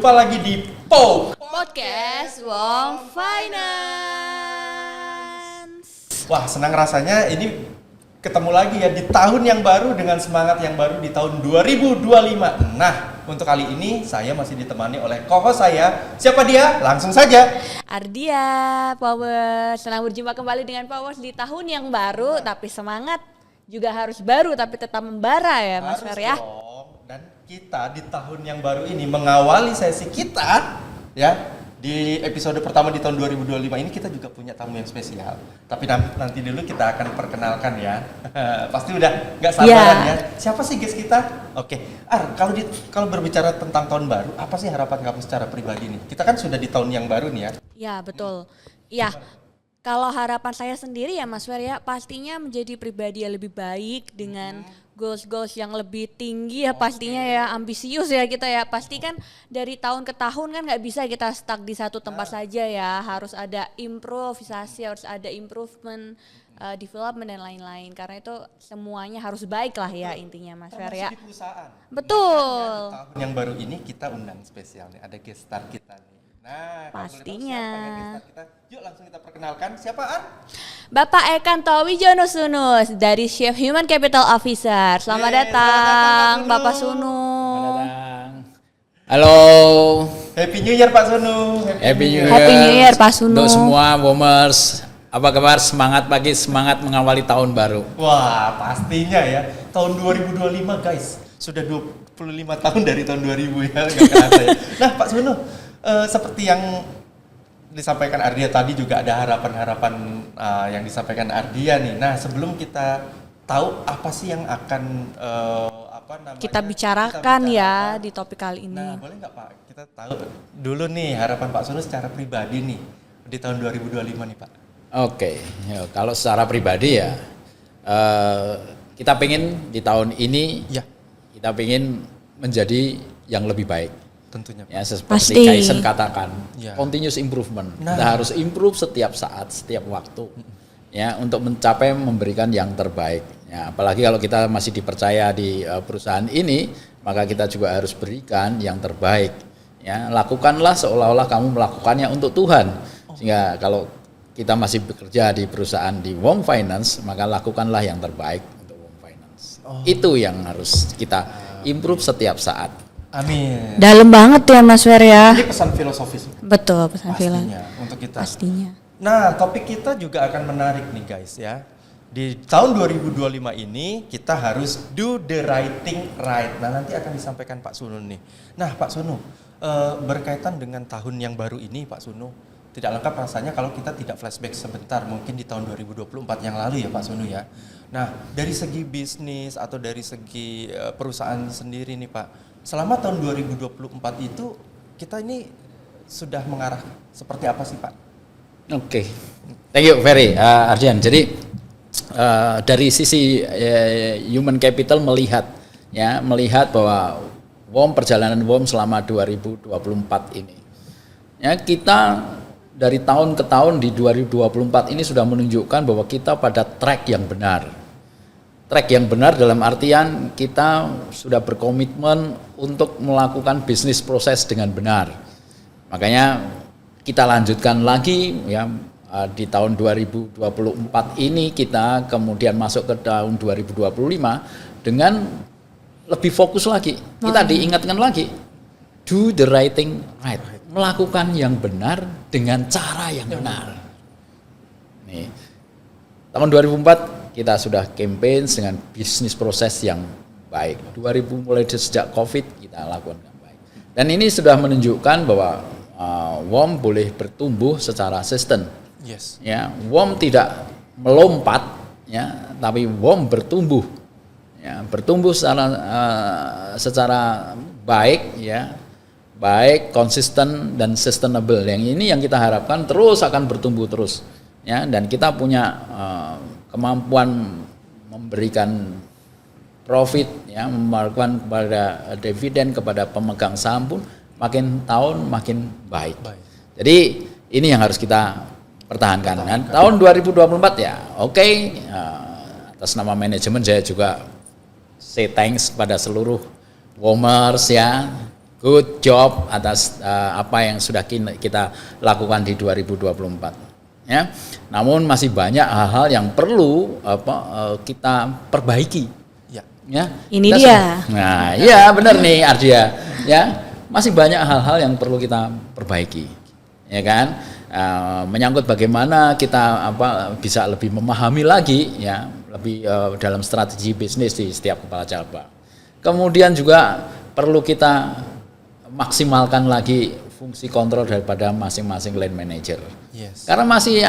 Jumpa lagi di Podcast Wong Finance. Wah, senang rasanya ini ketemu lagi ya di tahun yang baru dengan semangat yang baru di tahun 2025. Nah, untuk kali ini saya masih ditemani oleh co-host saya. Siapa dia? Langsung saja. Ardia Power. Senang berjumpa kembali dengan Power di tahun yang baru, tapi semangat juga harus baru tapi tetap membara ya Mas Fer ya. Dan kita di tahun yang baru ini mengawali sesi kita ya. Di episode pertama di tahun 2025 ini kita juga punya tamu yang spesial. Tapi nanti dulu kita akan perkenalkan ya. Pasti udah nggak sabaran ya. Siapa sih guys kita? Oke. Kalau berbicara tentang tahun baru, apa sih harapan kamu secara pribadi nih? Kita kan sudah di tahun yang baru nih ya. Ya betul. Iya. Kalau harapan saya sendiri ya Mas Fer ya, pastinya menjadi pribadi yang lebih baik dengan goals-goals yang lebih tinggi ya pastinya ya, ambisius ya kita ya. Pasti kan dari tahun ke tahun kan nggak bisa kita stuck di satu tempat saja ya, harus ada improvisasi, harus ada improvement, development dan lain-lain. Karena itu semuanya harus baik lah ya intinya Mas Fer ya. Di perusahaan. Betul. Di tahun yang baru ini kita undang spesial nih, ada guest star kita nih. Nah, pastinya. Yuk langsung kita perkenalkan, siapa Ar? Bapak Ekanto Wijono Sunus dari Chief Human Capital Officer. Selamat datang Bapak Sunu. Selamat datang. Halo. Happy New Year Pak Sunu. Happy New Year. Happy New Year Pak Sunu. Untuk semua Womers, apa kabar? Semangat pagi, semangat mengawali tahun baru. Wah, pastinya ya. Tahun 2025 guys. Sudah 25 tahun dari tahun 2000 ya, nggak kerasa ya. Nah, Pak Sunu, seperti yang disampaikan Ardia tadi juga ada harapan-harapan yang disampaikan Ardia nih. Nah, sebelum kita tahu apa sih yang akan kita bicarakan ya di topik kali ini. Nah, boleh nggak Pak? Kita tahu dulu nih harapan Pak Sunu secara pribadi nih di tahun 2025 nih Pak. Oke, ya, kalau secara pribadi ya kita pengen di tahun ini kita pengen menjadi yang lebih baik. Tentunya. Ya, seperti Kaisen katakan, continuous improvement. Kita harus improve setiap saat, setiap waktu. Ya, untuk mencapai memberikan yang terbaik. Ya, apalagi kalau kita masih dipercaya di perusahaan ini, maka kita juga harus berikan yang terbaik. Ya, lakukanlah seolah-olah kamu melakukannya untuk Tuhan. Sehingga kalau kita masih bekerja di perusahaan di Wong Finance, maka lakukanlah yang terbaik untuk Wong Finance. Itu yang harus kita improve setiap saat. Amin. Dalam banget ya Mas Fer ya. Ini pesan filosofis. Betul, pesan filosofis. Pastinya untuk kita. Pastinya. Nah, topik kita juga akan menarik nih guys ya. Di tahun 2025 ini kita harus do the right thing right. Nah, nanti akan disampaikan Pak Sunu nih. Nah, Pak Sunu, berkaitan dengan tahun yang baru ini Pak Sunu, tidak lengkap rasanya kalau kita tidak flashback sebentar mungkin di tahun 2024 yang lalu ya Pak Sunu ya. Nah, dari segi bisnis atau dari segi perusahaan sendiri nih Pak, selama tahun 2024 itu kita ini sudah mengarah seperti apa sih Pak? Oke, thank you very Ardian. Jadi dari sisi human capital melihat bahwa perjalanan WOM selama 2024 ini, ya kita dari tahun ke tahun di 2024 ini sudah menunjukkan bahwa kita pada track yang benar. Track yang benar dalam artian kita sudah berkomitmen untuk melakukan bisnis proses dengan benar. Makanya kita lanjutkan lagi ya di tahun 2024 ini kita kemudian masuk ke tahun 2025 dengan lebih fokus lagi. Kita diingatkan lagi, do the right thing right. Melakukan yang benar dengan cara yang benar. Nih, tahun 2004 kita sudah campaign dengan bisnis proses yang baik. 2000 mulai sejak COVID kita lakukan dengan baik. Dan ini sudah menunjukkan bahwa WOM boleh bertumbuh secara sistem. Yes. Ya, WOM tidak melompat, ya, tapi WOM bertumbuh. Ya, bertumbuh secara baik, ya. Baik, konsisten dan sustainable. Yang ini yang kita harapkan terus akan bertumbuh terus, ya. Dan kita punya kemampuan memberikan profit, ya, memberikan kepada dividen kepada pemegang saham pun makin tahun makin baik. Jadi ini yang harus kita pertahankan. Dan tahun 2024 ya, atas nama manajemen saya juga say thanks kepada seluruh Womers ya. good job atas apa yang sudah kita lakukan di 2024. Ya, namun masih banyak hal-hal yang perlu kita perbaiki. Ya, Ini kita dia. Nah, iya benar nih Ardia. Ya, masih banyak hal-hal yang perlu kita perbaiki. Ya kan? Menyangkut bagaimana kita bisa lebih memahami lagi ya, lebih dalam strategi bisnis di setiap kepala cabang. Kemudian juga perlu kita maksimalkan lagi fungsi kontrol daripada masing-masing line manager. Yes. Karena masih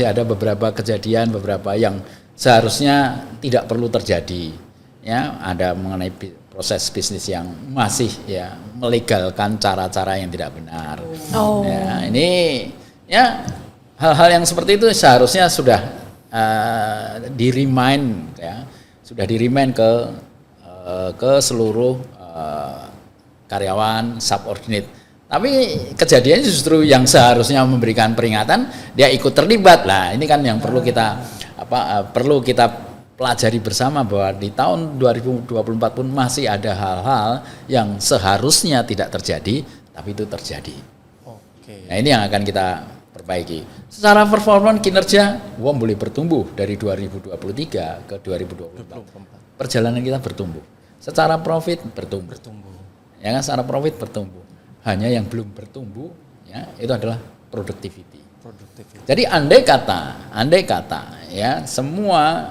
ada beberapa kejadian yang seharusnya tidak perlu terjadi. Ya, ada mengenai proses bisnis yang masih ya melegalkan cara-cara yang tidak benar. Oh. Ya, ini ya hal-hal yang seperti itu seharusnya sudah di-remind ya, sudah di-remind ke seluruh karyawan subordinate. Tapi kejadiannya justru yang seharusnya memberikan peringatan dia ikut terlibat. Lah, ini kan yang perlu kita pelajari bersama bahwa di tahun 2024 pun masih ada hal-hal yang seharusnya tidak terjadi tapi itu terjadi. Oke. Nah, ini yang akan kita perbaiki. Secara performa kinerja WOM boleh bertumbuh dari 2023 ke 2024. Perjalanan kita bertumbuh. Secara profit bertumbuh. Ya kan, secara profit bertumbuh. Hanya yang belum bertumbuh ya itu adalah productivity. Jadi andai kata ya semua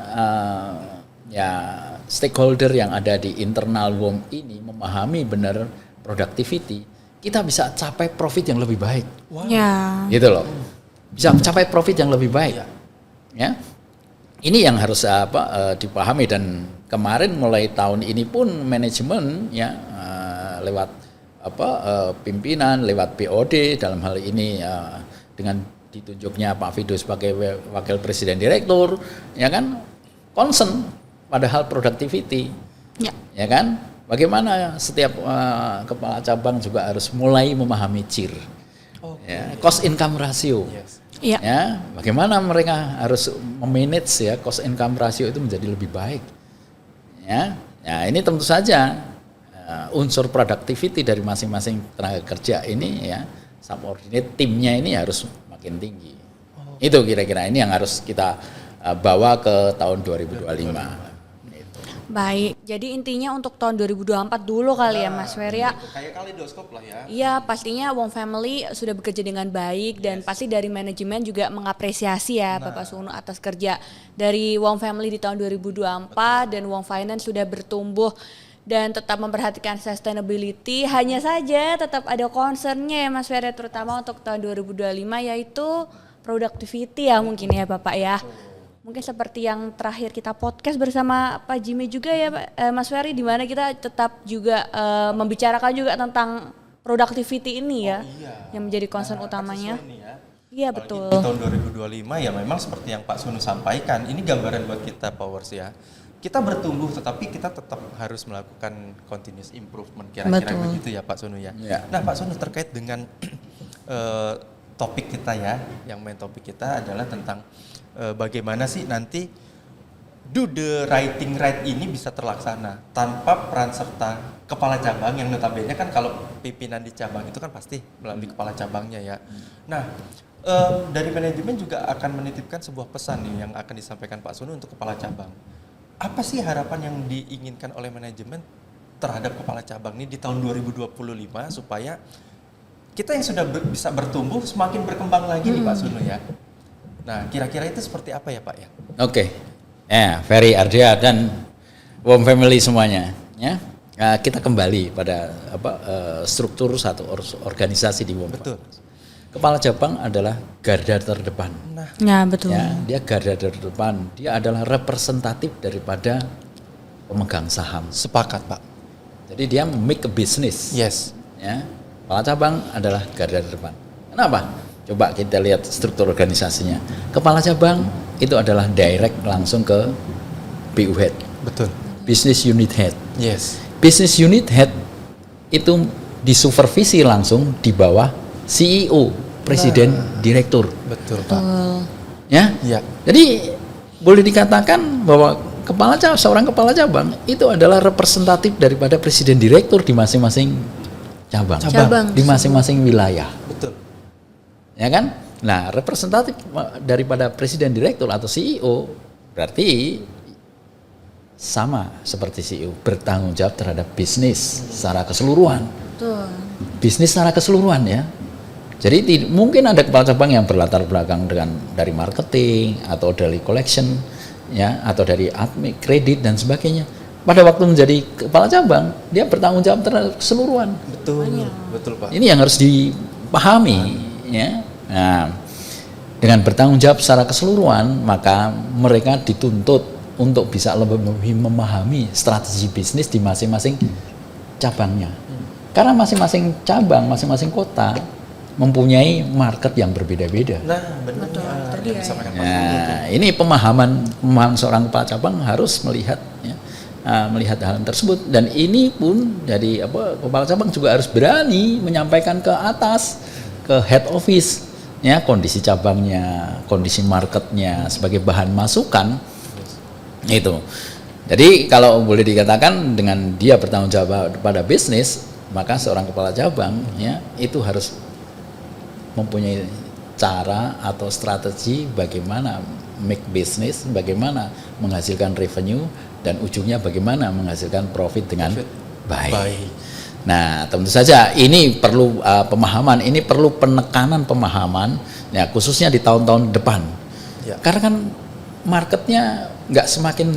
ya stakeholder yang ada di internal WOM ini memahami benar productivity, kita bisa capai profit yang lebih baik. Wow. Ya. Gitu loh. Bisa mencapai profit yang lebih baik. Ya. Ini yang harus dipahami, dan kemarin mulai tahun ini pun manajemen ya lewat pimpinan, lewat BOD dalam hal ini dengan ditunjuknya Pak Fido sebagai wakil presiden direktur, ya kan, concern pada hal productivity, ya kan, bagaimana setiap kepala cabang juga harus mulai memahami CIR, ya, cost income ratio, ya, bagaimana mereka harus memanage ya cost income ratio itu menjadi lebih baik, ya, ini tentu saja unsur productivity dari masing-masing tenaga kerja ini ya, subordinate timnya ini harus makin tinggi. Itu kira-kira ini yang harus kita bawa ke tahun 2025. Gitu. Baik, jadi intinya untuk tahun 2024 dulu kali ya Mas Ferry ya. Kayak kaleidoskop lah ya. Iya, pastinya WOM Family sudah bekerja dengan baik dan pasti dari manajemen juga mengapresiasi ya Bapak Sunu atas kerja dari WOM Family di tahun 2024 dan WOM Finance sudah bertumbuh dan tetap memperhatikan sustainability. Hanya saja tetap ada concernnya ya Mas Ferry, terutama untuk tahun 2025 yaitu productivity ya mungkin ya Bapak ya. Mungkin seperti yang terakhir kita podcast bersama Pak Jimmy juga ya Mas Ferry, di mana kita tetap juga membicarakan juga tentang productivity ini ya, yang menjadi concern utamanya. Iya betul. Di tahun 2025 ya memang seperti yang Pak Sunu sampaikan, ini gambaran buat kita Powers ya. Kita bertumbuh tetapi kita tetap harus melakukan continuous improvement, kira-kira begitu ya Pak Sunu ya. Nah Pak Sunu, terkait dengan topik kita ya, yang main topik kita adalah tentang bagaimana sih nanti do the writing right ini bisa terlaksana tanpa peran serta kepala cabang yang notabene kan kalau pimpinan di cabang itu kan pasti melalui kepala cabangnya ya. Nah dari manajemen juga akan menitipkan sebuah pesan nih yang akan disampaikan Pak Sunu untuk kepala cabang. Apa sih harapan yang diinginkan oleh manajemen terhadap kepala cabang ini di tahun 2025 supaya kita yang sudah bisa bertumbuh semakin berkembang lagi nih Pak Sunu ya. Nah, kira-kira itu seperti apa ya Pak ya? Oke. Ya, Ferry, Ardia dan WOM Family semuanya ya. Kita kembali pada struktur satu organisasi di WOM. Betul. Kepala cabang adalah garda terdepan. Nah, betul. Ya, dia garda terdepan. Dia adalah representatif daripada pemegang saham. Sepakat Pak. Jadi dia make a business. Yes. Ya, kepala cabang adalah garda terdepan. Kenapa? Coba kita lihat struktur organisasinya. Kepala cabang itu adalah direct langsung ke BU head. Betul. Business unit head. Yes. Business unit head itu disupervisi langsung di bawah CEO, presiden, direktur. Betul Pak. Ya. Ya. Jadi boleh dikatakan bahwa seorang kepala cabang itu adalah representatif daripada presiden direktur di masing-masing Cabang. di masing-masing wilayah. Betul. Ya kan? Nah, representatif daripada presiden direktur atau CEO berarti sama seperti CEO, bertanggung jawab terhadap bisnis secara keseluruhan. Betul. Bisnis secara keseluruhan ya. Jadi mungkin ada kepala cabang yang berlatar belakang dari marketing atau dari collection ya, atau dari admin, kredit dan sebagainya. Pada waktu menjadi kepala cabang, dia bertanggung jawab terhadap keseluruhan. Betul. Betul, Pak. Ini yang harus dipahami ya. Nah, dengan bertanggung jawab secara keseluruhan, maka mereka dituntut untuk bisa lebih memahami strategi bisnis di masing-masing cabangnya. Karena masing-masing cabang, masing-masing kota mempunyai market yang berbeda-beda. Nah, benar. Yang disampaikan Pak Sunu itu. Nah, ini pemahaman seorang kepala cabang harus melihat ya, melihat hal tersebut, dan ini pun jadi kepala cabang juga harus berani menyampaikan ke atas, ke head office ya, kondisi cabangnya, kondisi marketnya sebagai bahan masukan itu. Jadi kalau boleh dikatakan dengan dia bertanggung jawab pada bisnis, maka seorang kepala cabang ya itu harus mempunyai cara atau strategi bagaimana make business, bagaimana menghasilkan revenue, dan ujungnya bagaimana menghasilkan profit dengan baik. Nah, tentu saja ini perlu pemahaman, ini perlu penekanan pemahaman ya, khususnya di tahun-tahun depan. Ya. Karena kan marketnya nggak semakin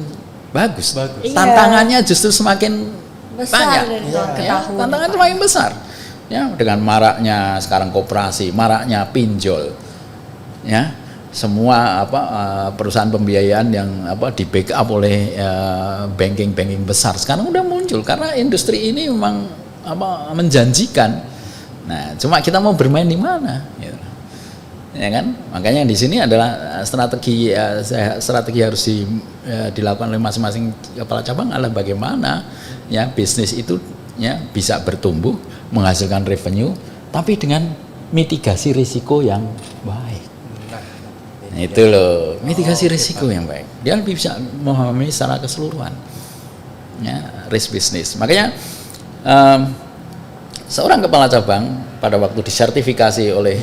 bagus. Iya. Tantangannya justru semakin Besar banyak. dari tahun ke Ya, tahun. tantangan semakin besar. Ya, dengan maraknya sekarang koperasi, maraknya pinjol. Ya, semua perusahaan pembiayaan yang di backup oleh banking besar sekarang udah muncul karena industri ini memang menjanjikan. Nah, cuma kita mau bermain di mana, gitu. Ya kan? Makanya di sini adalah strategi harus dilakukan oleh masing-masing kepala cabang adalah bagaimana ya bisnis itu ya bisa bertumbuh, menghasilkan revenue, tapi dengan mitigasi risiko yang baik. Nah, itu loh, mitigasi risiko yang baik. Dia lebih bisa memahami secara keseluruhan ya, risk bisnis. Makanya seorang kepala cabang pada waktu disertifikasi oleh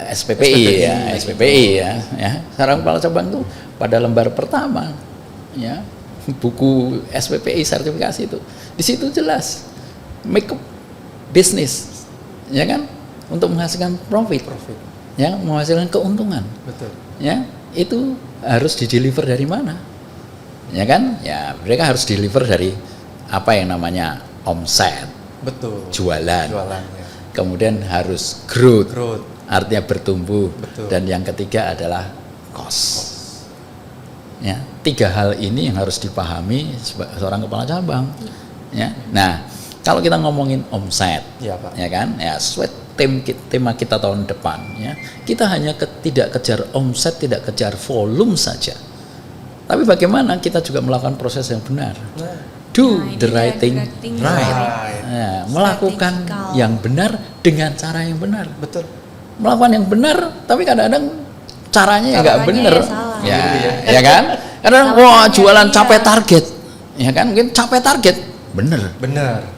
SPPI ya, seorang kepala cabang itu pada lembar pertama ya, buku SPPI sertifikasi itu, di situ jelas make up business ya kan, untuk menghasilkan profit. Ya, menghasilkan keuntungan. Betul. Ya, itu harus dideliver dari mana? Ya kan? Ya, mereka harus deliver dari apa yang namanya omset. Betul. Jualannya. Kemudian harus growth. Artinya bertumbuh. Betul. Dan yang ketiga adalah cost. Ya, 3 hal ini yang harus dipahami seorang kepala cabang. Ya. Nah, kalau kita ngomongin omset, ya, Pak. ya kan? Ya, sesuai tema kita tahun depan ya. Kita hanya tidak kejar omset, tidak kejar volume saja. Tapi bagaimana kita juga melakukan proses yang benar. Do the right thing right. Ya, melakukan yang benar dengan cara yang benar. Betul. Melakukan yang benar, tapi kadang-kadang caranya nggak benar. Ya kan? Kadang jualan capai target. Ya kan? Mungkin capai target benar.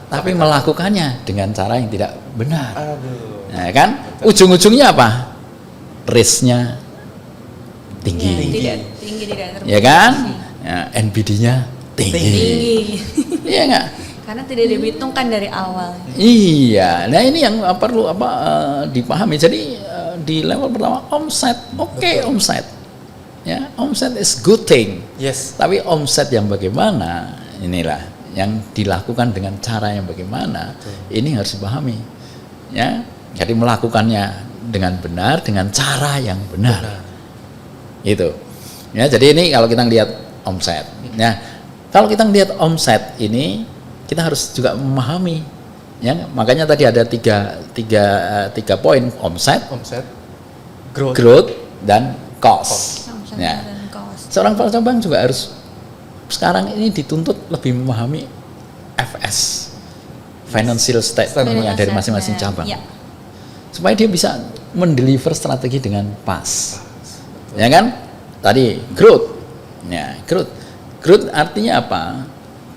Tapi melakukannya dengan cara yang tidak benar. Aduh. Ya kan? Ujung-ujungnya apa? Risknya tinggi. Tinggi tidak Ya kan? Ya, NPD-nya tinggi. Iya enggak? Karena tidak diperhitungkan dari awal. Iya. Nah, ini yang perlu dipahami. Jadi di level pertama omset, omset. Ya, omset is good thing. Yes. Tapi omset yang bagaimana? Inilah yang dilakukan dengan cara yang bagaimana. Ini harus dipahami. Ya. Jadi melakukannya dengan benar, dengan cara yang benar. Itu. Ya, jadi ini kalau kita lihat omset. Ya, kalau kita lihat omset ini, kita harus juga memahami. Ya, makanya tadi ada tiga poin: omset, growth, dan cost. Ya. Seorang kepala cabang juga harus sekarang ini dituntut lebih memahami FS, financial statement dari masing-masing cabang. Ya. Supaya dia bisa mendeliver strategi dengan pas. Ya kan? Tadi growth. Ya, growth artinya apa?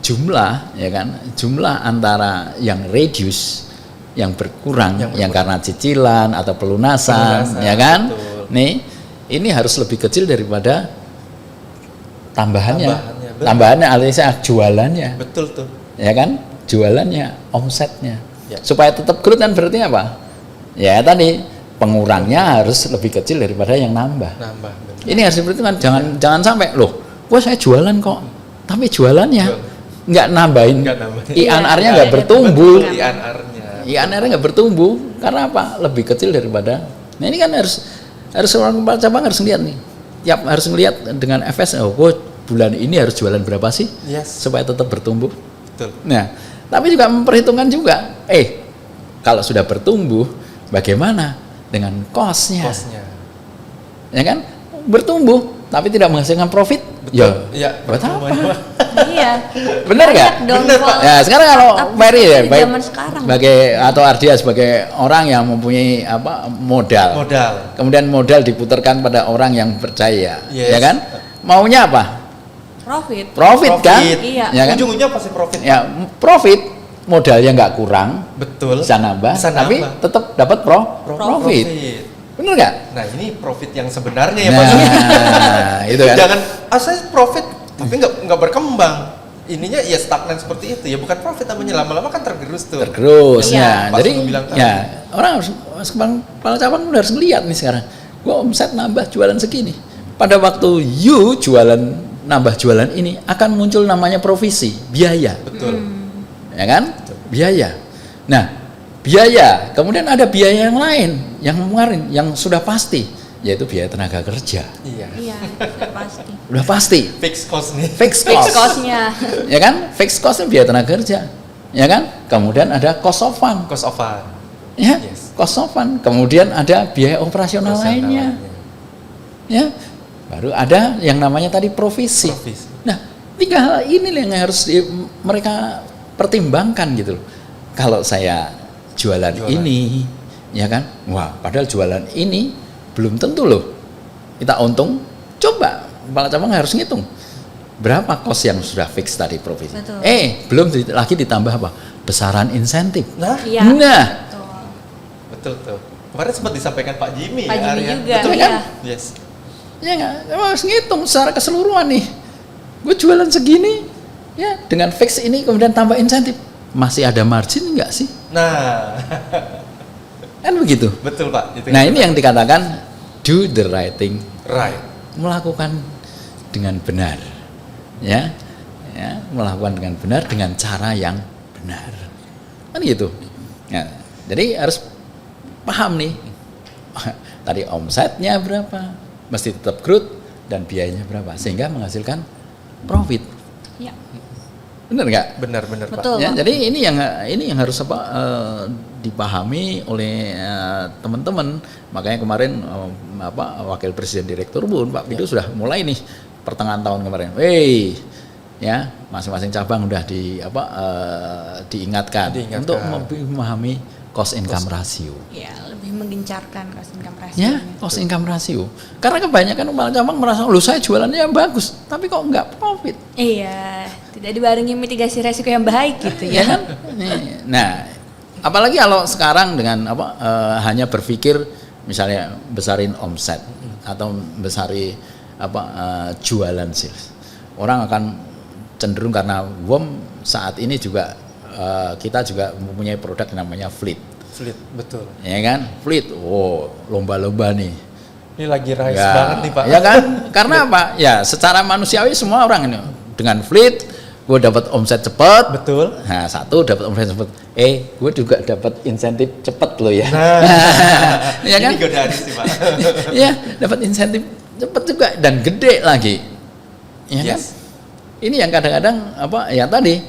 jumlah ya kan, jumlah antara yang reduce, yang berkurang, yang karena cicilan atau pelunasan ya kan, betul. nih ini harus lebih kecil daripada tambahannya alias jualannya, Betul tuh. ya kan, jualannya, omsetnya, Ya. supaya tetap growth kan berarti apa? Ya tadi pengurangnya harus lebih kecil daripada yang nambah. Nambah. Bener. Ini harus diperhitungkan, jangan sampai loh, wah saya jualan kok, tapi jualannya nggak nambahin, Nggak nambahin. INR-nya Iya, nggak iya, bertumbuh, Betul, INR-nya. INR-nya nggak bertumbuh, karena apa? Lebih kecil daripada. Nah ini kan harus orang kepala cabang harus lihat nih, tiap harus ngelihat dengan FS, oh bulan ini harus jualan berapa sih, Yes. supaya tetap bertumbuh. Betul. Nah, tapi juga memperhitungkan juga, kalau sudah bertumbuh, bagaimana dengan cost-nya? Cost-nya. Ya kan, bertumbuh tapi tidak menghasilkan profit. Betul. Ya, buat apa? Iya. Bener nggak? Bener, Pak. Ya sekarang kalau Mary ya, di baik zaman sekarang. sebagai atau Ardia sebagai orang yang mempunyai modal, kemudian modal diputarkan pada orang yang percaya, Yes. ya kan? Maunya apa? Profit kan? Iya. Ya kan? Ujung-ujungnya pasti profit. Ya profit, modalnya nggak kurang, Betul. bisa nambah, Bisa tapi nambah. tetap dapat profit. Bener nggak? Nah ini profit yang sebenarnya ya Pak. Nah, itu kan. Jangan saya profit tapi nggak berkembang. Ininya ya stagnan seperti itu ya, bukan profit namanya, lama-lama kan tergerus tuh. Tergerus Iya. ya. Pas Jadi lu bilang tadi. ya orang harus kepala cabang udah harus ngeliat nih sekarang. Gua omset nambah jualan segini. Pada waktu you jualan nambah jualan ini akan muncul namanya provisi, biaya. Betul. Ya kan? Biaya. Nah, biaya, kemudian ada biaya yang lain yang kemarin yang sudah pasti, yaitu biaya tenaga kerja. Iya. Iya, sudah pasti. Udah pasti. Fixed cost nih. Fixed Fixed cost. cost-nya. Ya kan? Fixed cost-nya biaya tenaga kerja. Ya kan? Kemudian ada cost of fund. Cost of fund. Ya, Yes. cost of fund. Kemudian ada biaya operasional lainnya. Ya, baru ada yang namanya tadi provisi. Provisi. Nah, tiga hal ini yang harus mereka pertimbangkan gitu loh. Kalau saya jualan ini, ya kan? Wah, padahal jualan ini belum tentu loh kita untung. Coba kepala cabang harus ngitung berapa kos yang sudah fix tadi provisi. Betul. Belum lagi ditambah apa? Besaran insentif. Nah, Iya. Nah, betul tuh. Kemarin sempat disampaikan Pak Jimmy. Pak ya, Jimmy Arya. juga, Betul iya. kan? Yes. ya nggak, harus ngitung secara keseluruhan nih. Gue jualan segini, ya dengan fix ini kemudian tambah insentif, masih ada margin nggak sih? Nah, Kan begitu. betul Pak. Itu Nah ini yang dikatakan do the right thing, right. melakukan dengan benar, ya, melakukan dengan benar dengan cara yang benar, kan gitu. Nah, jadi harus paham nih, tadi omsetnya berapa, mesti tetap growth dan biayanya berapa sehingga menghasilkan profit, Iya. benar nggak? Benar-benar Pak. Betul. Ya, jadi ini yang harus dipahami oleh teman-teman. Makanya kemarin Wakil Presiden Direktur pun Pak Pido sudah mulai nih pertengahan tahun kemarin. Ya masing-masing cabang udah diingatkan untuk memahami cost income ratio. Ya, lebih menggencarkan cost income ratio. Ya, cost income ratio. Karena kebanyakan kepala cabang merasa, "Loh, saya jualannya yang bagus, tapi kok nggak profit?" Iya, tidak dibarengi mitigasi resiko yang baik gitu Ya ya. kan? Nah, apalagi kalau sekarang dengan hanya berpikir misalnya besarin omset atau besari jualan sales. Orang akan cenderung karena WOM saat ini juga kita juga mempunyai produk namanya Fleet. Fleet, betul. Ya kan? Fleet. Oh, lomba-lomba nih. Ini lagi rise Ya, banget nih Pak. ya kan? Karena apa? Ya, secara manusiawi semua orang ini dengan Fleet gue dapat omset cepat. Betul. Nah, satu dapat omset cepat. Gue juga dapat insentif cepat loh ya. Nah, ya kan? ini godaan sih Pak. Ya, dapat insentif cepat juga dan gede lagi. Ya kan? Yes. Ini yang kadang-kadang ya tadi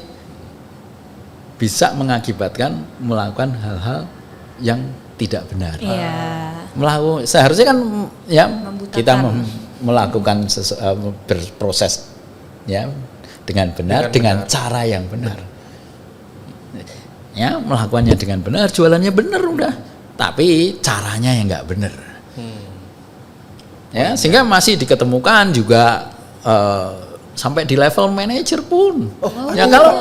bisa mengakibatkan melakukan hal-hal yang tidak benar. Iya. Seharusnya kan ya Membutakan. kita melakukan berproses ya dengan benar dengan cara yang benar. Ya, melakukannya dengan benar, jualannya benar udah. Tapi caranya yang nggak benar. Ya, sehingga masih diketemukan juga sampai di level manajer pun. Ya Oh. kalau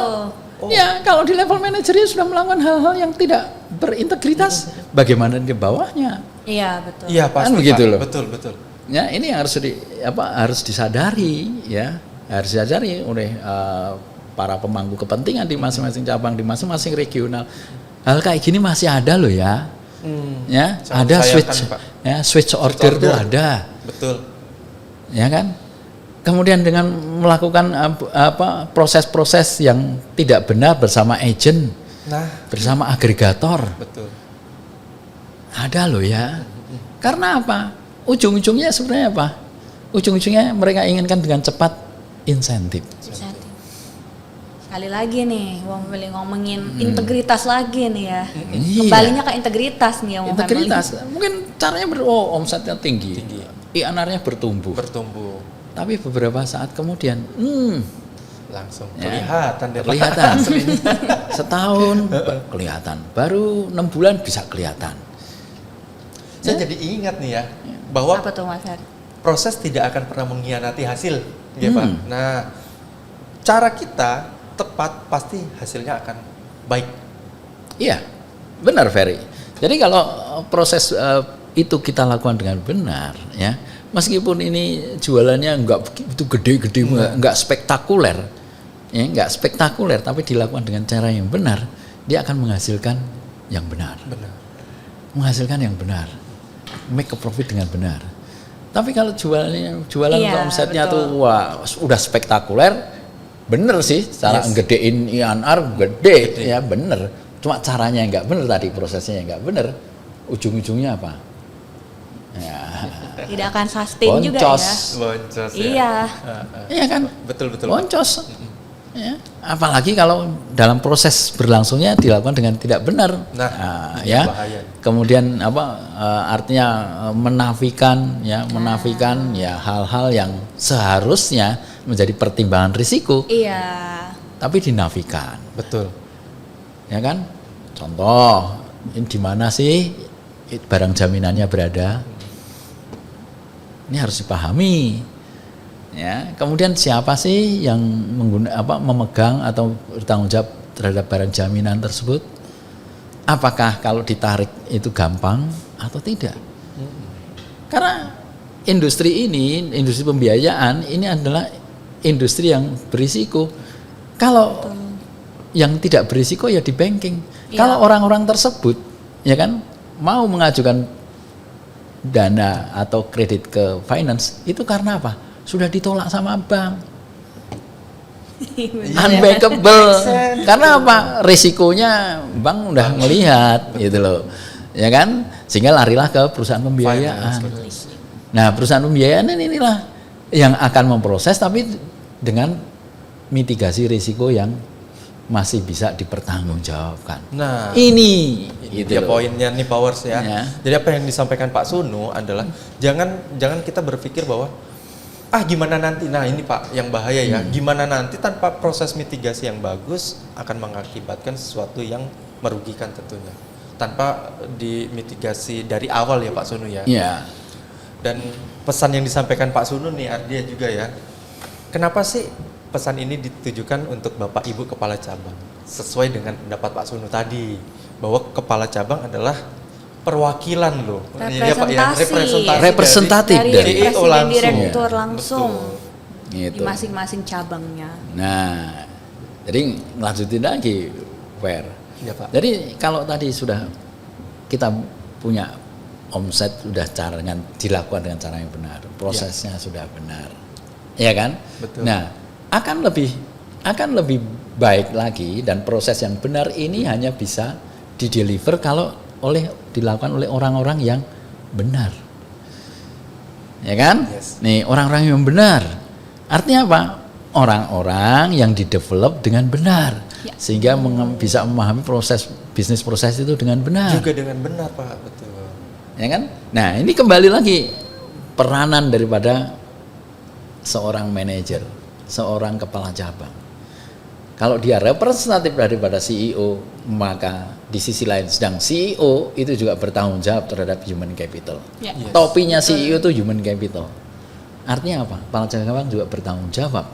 ya kalau di level manajernya sudah melakukan hal-hal yang tidak berintegritas, bagaimana di bawahnya? Iya betul. Iya pasti Kan begitu Pak. loh. Betul betul. Ya ini yang harus disadari ya, harus disadari oleh para pemangku kepentingan di masing-masing cabang, di masing-masing regional. Hal kayak gini masih ada loh ya. Ya, Sangat ada disayangkan, switch Pak. ya, switch order itu ada. Betul. Ya kan? Kemudian dengan melakukan proses-proses yang tidak benar bersama agent, Nah, bersama agregator. betul. Ada loh ya. Karena apa? Ujung-ujungnya sebenarnya apa? Ujung-ujungnya mereka inginkan dengan cepat insentif. Insentif. Sekali lagi nih, Wong Willy ngomongin integritas lagi nih ya. Iya. Kembalinya ke integritas nih ya Wong Integritas. Mungkin caranya omsetnya tinggi. INR-nya bertumbuh. Bertumbuh. Tapi beberapa saat kemudian, Langsung Ya. kelihatan deh. Pak. kelihatan. Aslinya. Setahun kelihatan. Baru 6 bulan bisa kelihatan. Saya jadi ingat nih ya bahwa Apa tuh Mas Fer? proses tidak akan pernah mengkhianati hasil, ya Pak. Nah, cara kita tepat pasti hasilnya akan baik. Iya, benar Ferry. Jadi kalau proses itu kita lakukan dengan benar, ya, meskipun ini jualannya nggak begitu gede-gede, nggak spektakuler, ya, nggak spektakuler, tapi dilakukan dengan cara yang benar, dia akan menghasilkan yang benar, Benar. menghasilkan yang benar, make a profit dengan benar. Tapi kalau jualan Iya, omsetnya betul. tuh wah udah spektakuler, bener sih, cara Yes. ngedein INR gede, ya bener. Cuma caranya yang nggak bener tadi, prosesnya yang nggak bener, ujung-ujungnya apa? Ya, Tidak akan sustain juga boncos. ya. Boncos ya. Iya. Iya kan? Betul betul. Boncos. Ya. Apalagi kalau dalam proses berlangsungnya dilakukan dengan tidak benar. Nah, ini ya. bahaya. Kemudian artinya menafikan ya hal-hal yang seharusnya menjadi pertimbangan risiko Iya. tapi dinafikan. Betul. Ya kan? Contoh, ini di mana sih barang jaminannya berada? Ini harus dipahami. Ya, kemudian siapa sih yang memegang atau bertanggung jawab terhadap barang jaminan tersebut? Apakah kalau ditarik itu gampang atau tidak? Karena industri ini, industri pembiayaan ini adalah industri yang berisiko. Kalau yang tidak berisiko ya di banking. Iya. Kalau orang-orang tersebut ya kan mau mengajukan dana atau kredit ke finance itu karena apa? Sudah ditolak sama bank. Unbankable. Karena apa? Risikonya bank udah melihat gitu loh. Ya kan? Sehingga larilah ke perusahaan pembiayaan. Finance, Nah, perusahaan pembiayaan inilah yang akan memproses tapi dengan mitigasi risiko yang masih bisa dipertanggungjawabkan. Nah, Ini gitu dia loh. poinnya nih Powers ya. Ya. Jadi apa yang disampaikan Pak Sunu adalah jangan kita berpikir bahwa gimana nanti. Nah, ini Pak yang bahaya ya. Gimana nanti tanpa proses mitigasi yang bagus akan mengakibatkan sesuatu yang merugikan tentunya. Tanpa dimitigasi dari awal ya Pak Sunu ya. Ya. Dan pesan yang disampaikan Pak Sunu nih Ardia juga ya. Kenapa sih pesan ini ditujukan untuk Bapak Ibu Kepala Cabang? Sesuai dengan pendapat Pak Sunu tadi, bahwa Kepala Cabang adalah perwakilan loh. Iya, Pak, ya, Representatif Dari dari CEO presiden langsung. direktur langsung Betul. Gitu. di masing-masing cabangnya. Nah, jadi lanjutin lagi, Fer. Iya, Pak. Jadi kalau tadi sudah kita punya omset sudah dilakukan dengan cara yang benar, prosesnya sudah benar, ya kan? Betul. Nah, akan lebih baik lagi dan proses yang benar ini hanya bisa dideliver kalau dilakukan oleh orang-orang yang benar, ya kan? Yes. Nih orang-orang yang benar, artinya apa? Orang-orang yang didevelop dengan benar, Ya. sehingga bisa memahami bisnis proses itu dengan benar. Juga dengan benar Pak, betul. Ya kan? Nah, ini kembali lagi peranan daripada seorang manajer, seorang kepala cabang. Kalau dia representatif daripada CEO, maka di sisi lain sedang CEO itu juga bertanggung jawab terhadap human capital. Ya. Topinya CEO itu human capital. Artinya apa? Kepala cabang juga bertanggung jawab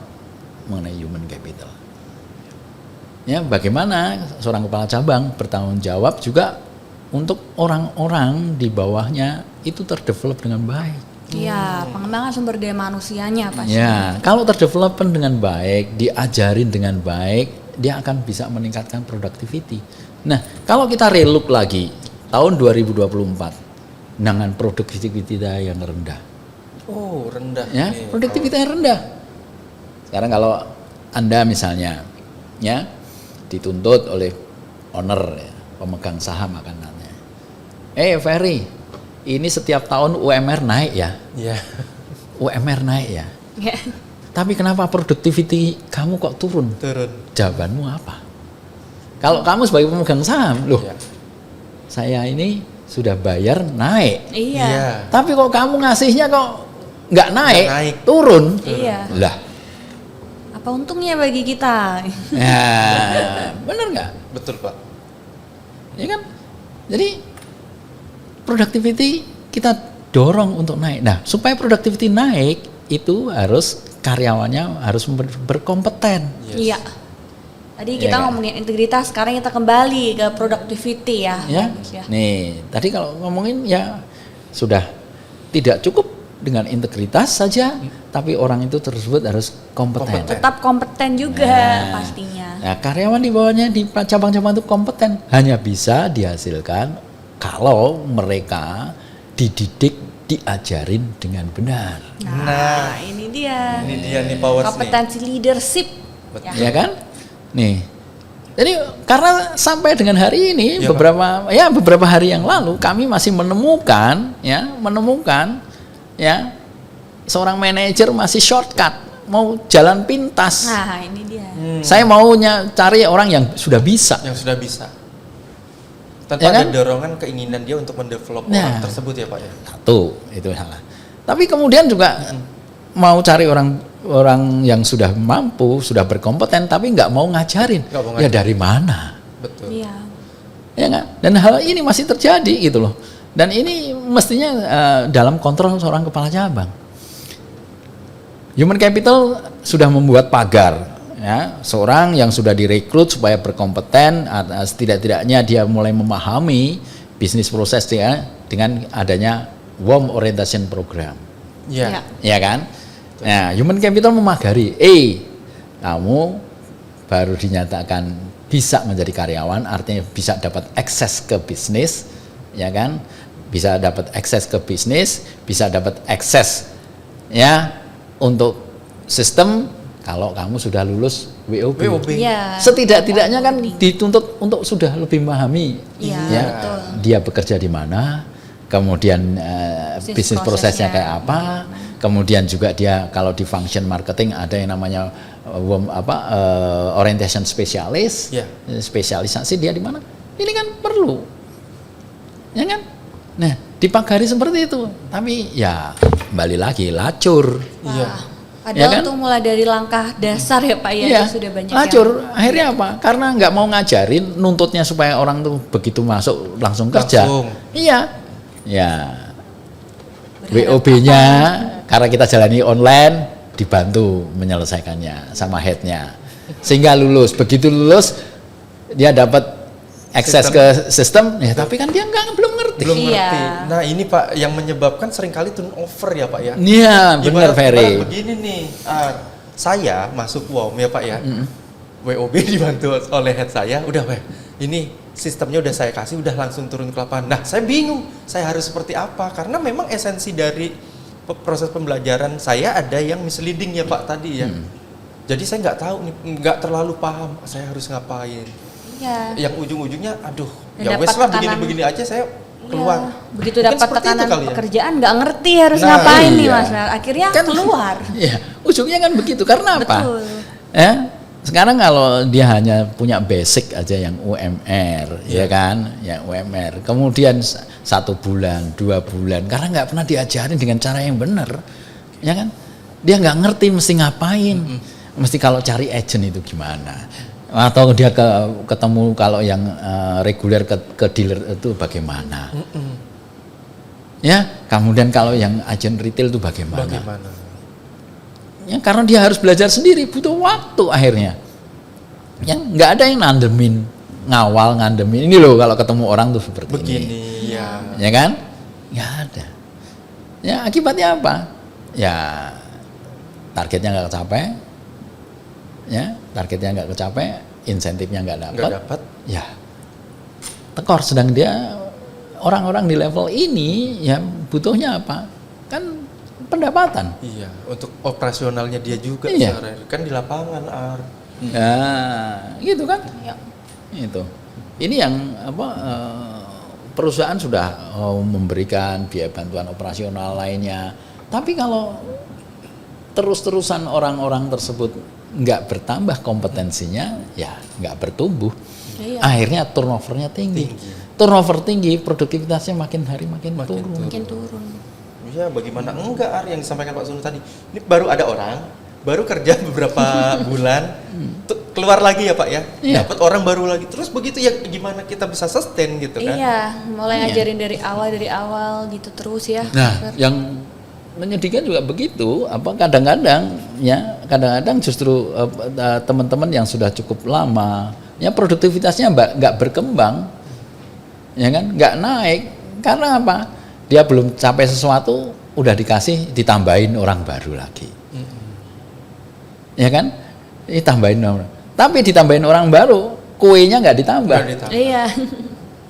mengenai human capital. Ya, bagaimana seorang kepala cabang bertanggung jawab juga untuk orang-orang di bawahnya itu terdevelop dengan baik. Iya, pengembangan sumber daya manusianya pasti. Ya, kalau terdevelop dengan baik, diajarin dengan baik, dia akan bisa meningkatkan productivity. Nah, kalau kita relook lagi tahun 2024 dengan productivity yang rendah. Oh, rendah. Ya, nih. produktivitas yang rendah. Sekarang kalau Anda misalnya ya dituntut oleh owner ya, pemegang saham akan nanya, Ferry, ini setiap tahun UMR naik ya? Iya. UMR naik ya? Ya. Tapi kenapa productivity kamu kok turun? Turun. Jawabanmu apa? Kalau kamu sebagai pemegang saham, loh, Iya. saya ini sudah bayar naik. Iya. Tapi kok kamu ngasihnya kok nggak naik, Nggak naik. turun? Iya. Lah, Apa untungnya bagi kita? ya, bener nggak? Betul, Pak. Ya kan? Jadi productivity kita dorong untuk naik. Nah, supaya productivity naik itu harus karyawannya harus berkompeten. Iya. Tadi kita Iya kan? ngomongin integritas, sekarang kita kembali ke productivity ya. Ya. Bagus ya. Nih, tadi kalau ngomongin ya sudah tidak cukup dengan integritas saja, tapi orang itu tersebut harus kompeten. Tetap kompeten juga Nah. pastinya. Nah, karyawan di bawahnya di cabang-cabang itu kompeten, hanya bisa dihasilkan kalau mereka dididik, diajarin dengan benar. Nah, ini dia. Ini dia nih powers nih. Kompetensi leadership. Betul. Ya kan? Nih. Jadi karena sampai dengan hari ini Iya, beberapa hari yang lalu kami masih menemukan seorang manajer masih shortcut mau jalan pintas. Nah, ini dia. Saya maunya cari orang yang sudah bisa. Yang sudah bisa. Tanpa Ya kan? ada dorongan keinginan dia untuk mendevelop orang Nah. tersebut ya, Pak ya. Satu, itu salah. Tapi kemudian juga mau cari orang yang sudah mampu, sudah berkompeten, tapi nggak mau ngajarin. Nggak mau Ya ngajarin. dari mana? Betul. Iya. Ya nggak? Dan hal ini masih terjadi gitu loh. Dan ini mestinya dalam kontrol seorang kepala cabang. Human capital sudah membuat pagar. Ya, seorang yang sudah direkrut supaya berkompeten, setidak-tidaknya dia mulai memahami bisnis proses dia dengan adanya WOM orientation program. Iya. Ya kan? Nah, human capital memagari, kamu baru dinyatakan bisa menjadi karyawan, artinya bisa dapat akses ke bisnis, ya kan? Bisa dapat akses ke bisnis, bisa dapat akses ya untuk sistem kalau kamu sudah lulus WOB. Iya. Setidak-tidaknya kan dituntut untuk sudah lebih memahami Iya, ya, betul. dia bekerja di mana, kemudian bisnis prosesnya kayak apa, kemudian juga dia kalau di function marketing ada yang namanya orientation spesialis, Iya. spesialisasi dia di mana, ini kan perlu, ya kan? Nah, dipagari seperti itu, tapi ya kembali lagi lacur. Iya. Padahal Ya kan? tuh mulai dari langkah dasar ya Pak ya, Iya, itu sudah banyak lacur. Akhirnya apa? Karena nggak mau ngajarin, nuntutnya supaya orang tuh begitu masuk langsung kerja. Langsung. Iya, ya. Berharap WOB-nya karena kita jalani online dibantu menyelesaikannya sama headnya, sehingga lulus. Begitu lulus dia dapat akses ke sistem, ya tapi kan dia belum ngerti. Belum Iya. ngerti. Nah, ini Pak yang menyebabkan seringkali turnover ya, Pak ya. Iya, benar Ibarat Ferry. begini nih, saya masuk WOM ya Pak ya. WOB dibantu oleh head saya, udah Pak. Ini sistemnya udah saya kasih, udah langsung turun ke lapangan. Nah, saya bingung, saya harus seperti apa? Karena memang esensi dari proses pembelajaran saya ada yang misleading ya Pak tadi ya. Jadi saya nggak tahu nih, nggak terlalu paham saya harus ngapain. Iya. Yang ujung-ujungnya, aduh, Dan ya dapat wes lah tekanan. begini-begini aja saya keluar. Iya. Begitu Mungkin dapat seperti itu tekanan kali ya. pekerjaan nggak ngerti harus Nah, ngapain nih iya. Mas. Akhirnya Kan- keluar. Iya, ujungnya kan begitu. Karena apa? Betul. Sekarang kalau dia hanya punya basic aja yang UMR, ya kan, yang UMR. Kemudian 1 bulan, 2 bulan, karena nggak pernah diajarin dengan cara yang benar, ya kan? Dia nggak ngerti mesti ngapain, mesti kalau cari agent itu gimana, atau dia ketemu kalau yang reguler ke dealer itu bagaimana, ya. Kemudian kalau yang agen retail itu bagaimana? Bagaimana? Ya, karena dia harus belajar sendiri, butuh waktu akhirnya. Ya, nggak ada yang nandemin, ngawal ngandemin. Ini loh kalau ketemu orang tuh seperti Begini ini. ya. Ya kan? Nggak ada. Ya akibatnya apa? Ya targetnya nggak kecapai. Ya, targetnya nggak kecapai, insentifnya nggak Nggak dapat. dapat. Ya, tekor. Sedang dia orang-orang di level ini ya butuhnya apa? Kan pendapatan. Iya, untuk operasionalnya dia juga Iya. sehari-hari. Kan di lapangan, Ar. Nah, gitu kan? Ya. Itu. Ini yang apa? Perusahaan sudah memberikan biaya bantuan operasional lainnya. Tapi kalau terus-terusan orang-orang tersebut nggak bertambah kompetensinya, ya nggak bertumbuh. Iya. Akhirnya turnovernya tinggi. Turnover tinggi, produktivitasnya makin hari makin turun. Mungkin turun. Ya, bagaimana enggak, Ar, yang disampaikan Pak Sunu tadi. Ini baru ada orang, baru kerja beberapa bulan, keluar lagi ya Pak ya. Iya. Dapat orang baru lagi. Terus begitu ya gimana kita bisa sustain gitu kan? Iya, mulai Iya. ngajarin dari awal gitu terus ya. Nah, yang menyedihkan juga begitu, apa kadang-kadang justru teman-teman yang sudah cukup lama, ya produktivitasnya nggak berkembang, ya kan, nggak naik, karena apa? Dia belum capai sesuatu, udah dikasih ditambahin orang baru lagi, ya kan? Ditambahin orang, tapi ditambahin orang baru, kuenya nggak ditambah. Nggak ditambah. Iya.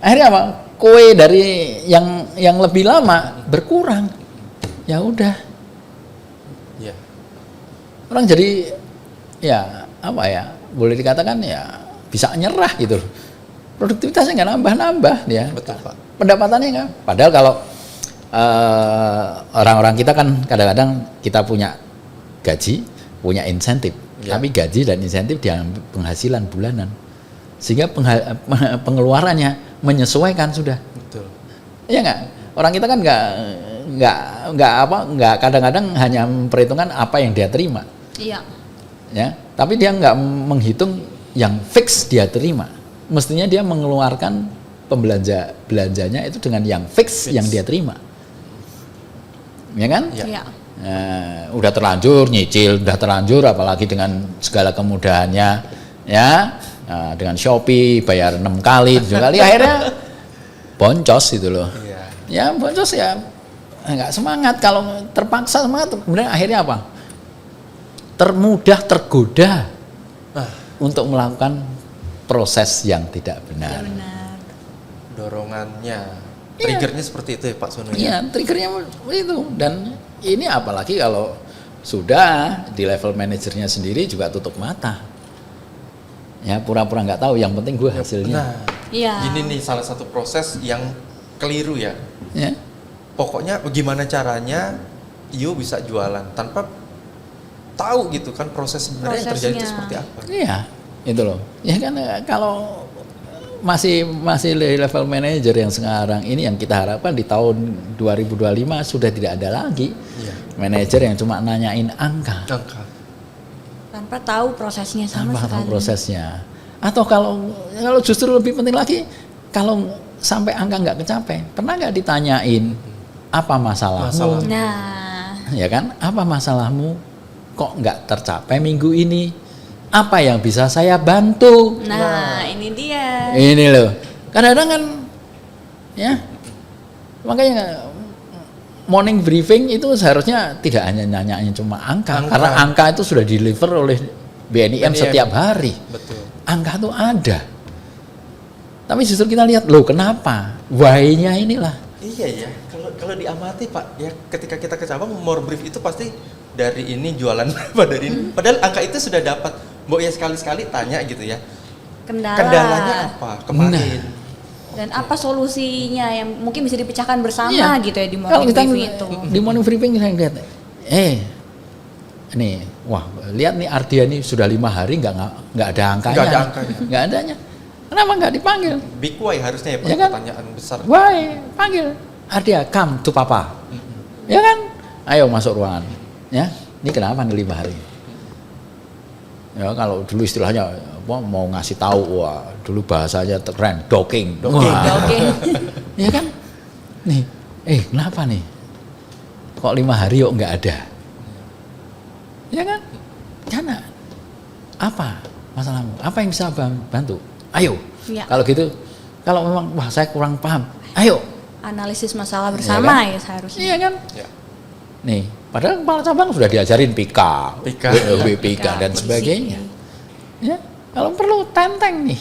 Akhirnya apa? Kue dari yang lebih lama berkurang. Ya udah, Iya. orang jadi ya apa ya, boleh dikatakan ya bisa nyerah gitu. Produktivitasnya nggak nambah-nambah dia. Betul, Pak. Pendapatannya nggak. Padahal kalau orang-orang kita kan kadang-kadang kita punya gaji, punya insentif. Ya. Tapi gaji dan insentif dia penghasilan bulanan. Sehingga pengeluarannya menyesuaikan sudah. Betul. Iya nggak? Orang kita kan nggak kadang-kadang hanya memperhitungkan apa yang dia terima, Iya. ya. Tapi dia nggak menghitung yang fix dia terima. Mestinya dia mengeluarkan belanjanya itu dengan yang fix yang dia terima, ya kan? Iya. Iya. Nah, udah terlanjur nyicil, udah terlanjur apalagi dengan segala kemudahannya, ya. Nah, dengan Shopee bayar 6 kali, 7 kali, akhirnya boncos gitu loh. Iya. Ya boncos ya nggak semangat, kalau terpaksa semangat kemudian akhirnya apa? Tergoda untuk melakukan proses yang tidak benar. Benar. Dorongannya, triggernya seperti itu ya Pak Sunu. Iya, triggernya itu. Dan ini apalagi kalau sudah di level manajernya sendiri juga tutup mata. Ya pura-pura nggak tahu, yang penting gue hasilnya. Nah, Iya. ini nih salah satu proses yang keliru ya. Ya. Pokoknya bagaimana caranya you bisa jualan tanpa tahu gitu kan proses sebenarnya yang terjadi itu Prosesnya. seperti apa. Iya, itu loh. Ya kan kalau masih di level manajer yang sekarang ini, yang kita harapkan di tahun 2025 sudah tidak ada lagi Iya. manajer yang cuma nanyain angka Angka. Tanpa tahu prosesnya sama tanpa tahu sekali. prosesnya. Atau kalau justru lebih penting lagi, kalau sampai angka nggak kecapai, pernah nggak ditanyain apa masalahmu? Masalah. Nah, Ya kan, apa masalahmu? Kok nggak tercapai minggu ini? Apa yang bisa saya bantu? nah ini dia. Ini loh, kadang-kadang kan, ya, makanya morning briefing itu seharusnya tidak hanya nanya cuma angka, karena angka itu sudah deliver oleh BNIM setiap hari. Betul. Angka itu ada. Tapi justru kita lihat, loh kenapa? Why-nya inilah. Iya ya, kalau diamati Pak, ya ketika kita ke cabang more brief itu pasti dari ini jualan berapa dari ini. Padahal angka itu sudah dapat. Mbok ya sekali-sekali tanya gitu ya. Kendalanya apa kemarin? Dan apa solusinya yang mungkin bisa dipecahkan bersama Iya. gitu ya di Kalau morning kita briefing itu. di morning briefing saya lihat, nih, wah lihat nih Ardia nih sudah 5 hari nggak ada angkanya. Nggak ada angkanya. Nggak adanya. Kenapa nggak dipanggil? Big why harusnya ya Pak, Ya kan? pertanyaan besar. Why? Panggil Ardia, come to papa. Ya kan? Ayo masuk ruangan. Ya, ini kenapa nih 5 hari? Ya kalau dulu istilahnya apa, mau ngasih tahu, wah dulu bahasanya keren, docking. Wah. Oke. Ya kan? Nih, kenapa nih? Kok 5 hari yuk nggak ada? Ya kan? Karena apa masalahmu? Apa yang bisa bantu? Ayo. Ya. Kalau gitu, kalau memang wah saya kurang paham, ayo. Analisis masalah bersama Iya ya seharusnya. Iya kan? Ya. Nih, padahal kepala cabang sudah diajarin PIKA, WPK dan sebagainya. Ya, kalau perlu tenteng nih.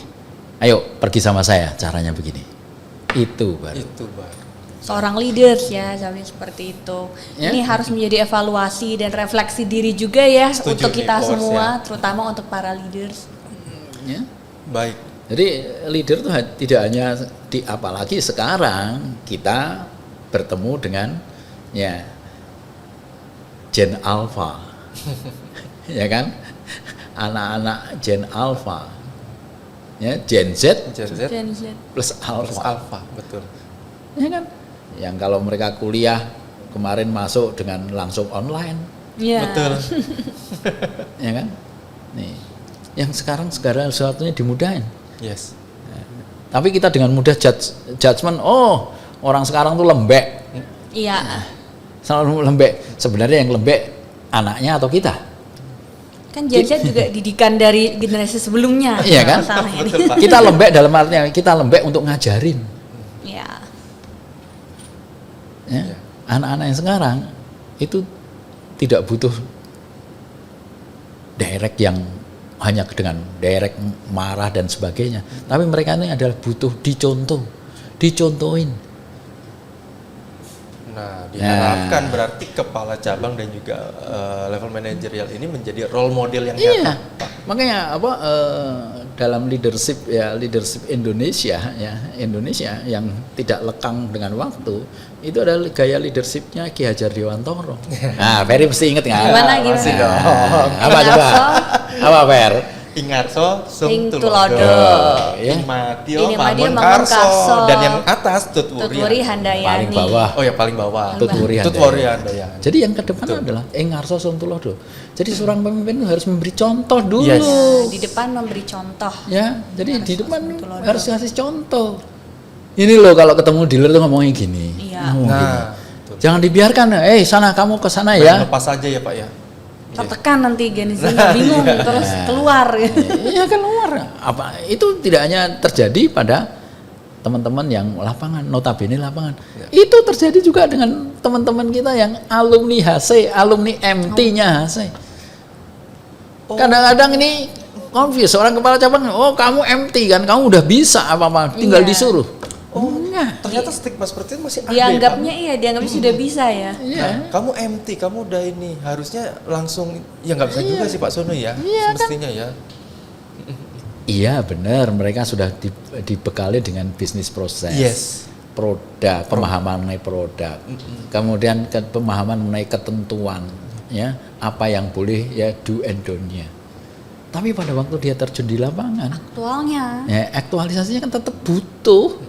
Ayo pergi sama saya, caranya begini. Itu baru. Itu baru. Seorang leaders ya, seperti itu. Ya. Ini harus menjadi evaluasi dan refleksi diri juga ya Setuju untuk nih, kita Bos, semua, ya. terutama untuk para leaders. Ya. Baik. Jadi leader itu tidak hanya apalagi sekarang kita bertemu dengan ya Gen Alpha, ya kan? Anak-anak Gen Alpha, ya Gen Z Gen Z Gen Z. plus plus Alpha, Alpha, betul. ya kan? Yang kalau mereka kuliah kemarin masuk dengan langsung online, Iya. Betul. ya kan? Nih, yang sekarang segala sesuatunya dimudahin. Yes. Tapi kita dengan mudah judgement, oh orang sekarang tuh lembek, Iya. selalu lembek. Sebenarnya yang lembek anaknya atau kita? Kan Gen Z juga didikan dari generasi sebelumnya. Iya kan? Masalahnya Betul, nih. Pak. Kita lembek dalam artinya kita lembek untuk ngajarin. Iya. Ya. Anak-anak yang sekarang itu tidak butuh direct yang hanya dengan direct marah dan sebagainya. Tapi mereka ini adalah butuh dicontohin. Nah, diharapkan berarti kepala cabang dan juga level manajerial ini menjadi role model yang Iya, nyata, Pak. makanya dalam leadership Indonesia yang tidak lekang dengan waktu itu adalah gaya leadershipnya Ki Hajar Dewantoro. Nah, Ferry mesti inget nggak? Gimana? Masih dong. Apa coba? Apa Fer? Ingarso Sing Sung Tulodo. Tulodo, Ya. Ing Matio Ini Matio Mangun Mangun Karso, Karso. dan yang atas Tutwuri Tutwuri Handayani. Paling bawah. Oh ya paling bawah. Tutwuri Tutwuri Handayani. Handayani. Jadi yang ke depan adalah Engarso Sontulodo. Jadi seorang pemimpin itu harus memberi contoh dulu. Yes. Nah, di depan memberi contoh. Ya, jadi di depan Sontulodo. harus kasih contoh. Ini loh kalau ketemu dealer tuh ngomongnya gini. Iya. Ngomong gini. Nah, betul. Jangan dibiarkan, sana kamu ke sana Main ya. lepas aja ya Pak ya. Tertekan nanti Gen Z-nya bingung terus keluar. Iya keluar. Apa itu tidak hanya terjadi pada teman-teman yang lapangan, notabene lapangan. Itu terjadi juga dengan teman-teman kita yang alumni HC, alumni MT-nya HC. Kadang-kadang ini confuse orang kepala cabang, oh kamu MT kan, kamu udah bisa apa-apa, tinggal Iya. disuruh. Oh, enggak. ternyata stigma seperti itu masih ada. Dianggapnya ya, iya, dianggapnya sudah bisa ya. Iya. Pak? Kamu MT, kamu udah ini, harusnya langsung ya nggak bisa juga sih Pak Sono ya, Iya, semestinya ya. Iya benar, mereka sudah dibekali dengan bisnis proses. Yes. Produk, pemahaman mengenai produk, kemudian pemahaman mengenai ketentuan, ya apa yang boleh ya do and don't-nya. Tapi pada waktu dia terjun di lapangan, Aktualnya. ya aktualisasinya kan tetap butuh